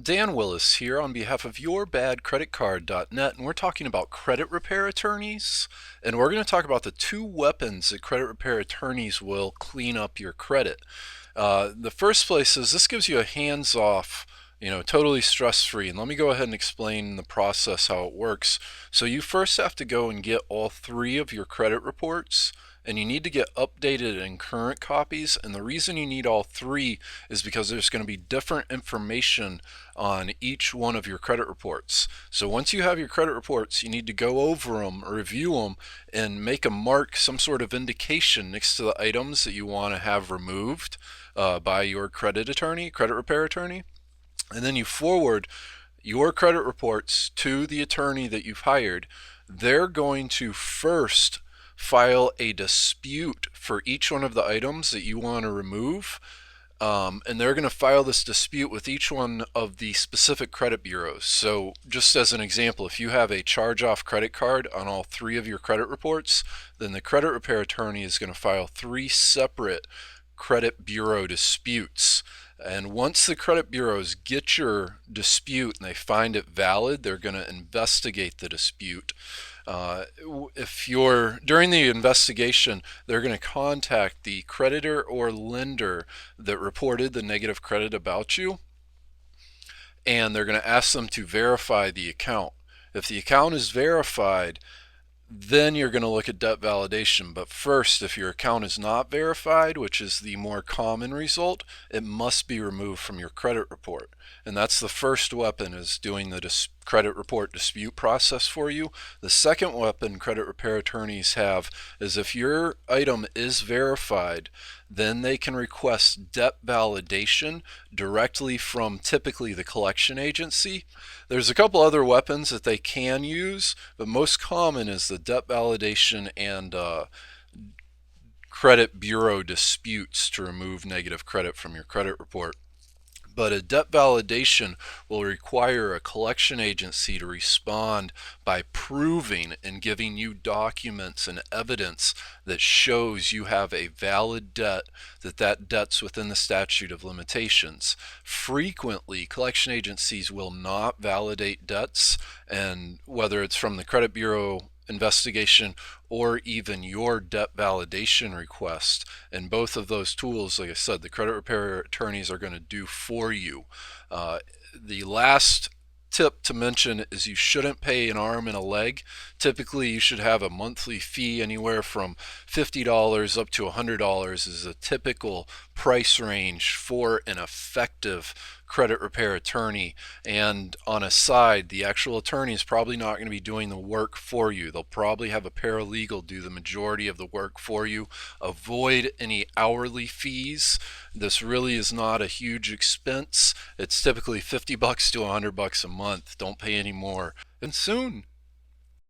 Dan Willis here on behalf of YourBadCreditCard.net, and we're talking about credit repair attorneys. And we're going to talk about the two weapons that credit repair attorneys will clean up your credit. The first place is this gives you a hands-off, totally stress-free. And let me go ahead and explain the process, how it works. So you first have to go and get all three of your credit reports, and you need to get updated and current copies. And the reason you need all three is because there's going to be different information on each one of your credit reports. So once you have your credit reports, you need to go over them, review them, and make a mark, some sort of indication next to the items that you want to have removed by your credit repair attorney. And then you forward your credit reports to the attorney that you've hired. They're going to first file a dispute for each one of the items that you want to remove. And they're going to file this dispute with each one of the specific credit bureaus. So just as an example, if you have a charge-off credit card on all three of your credit reports, then the credit repair attorney is going to file three separate credit bureau disputes. And once the credit bureaus get your dispute and they find it valid, they're going to investigate the dispute. If you're during the investigation, they're going to contact the creditor or lender that reported the negative credit about you, and they're going to ask them to verify the account. If the account is verified, then you're going to look at debt validation. But first, if your account is not verified, which is the more common result, it must be removed from your credit report. And that's the first weapon, is doing the credit report dispute process for you. The second weapon credit repair attorneys have is if your item is verified, then they can request debt validation directly from typically the collection agency. There's a couple other weapons that they can use, but most common is the debt validation and credit bureau disputes to remove negative credit from your credit report. But a debt validation will require a collection agency to respond by proving and giving you documents and evidence that shows you have a valid debt, that debt's within the statute of limitations. Frequently, collection agencies will not validate debts, and whether it's from the credit bureau investigation or even your debt validation request. And both of those tools, like I said, the credit repair attorneys are going to do for you. The last tip to mention is you shouldn't pay an arm and a leg. Typically, you should have a monthly fee anywhere from $50 up to $100 is a typical price range for an effective credit repair attorney. And on a side, the actual attorney is probably not going to be doing the work for you. They'll probably have a paralegal do the majority of the work for you. Avoid any hourly fees. This really is not a huge expense. It's typically $50 to $100 a month. Don't pay any more. And soon.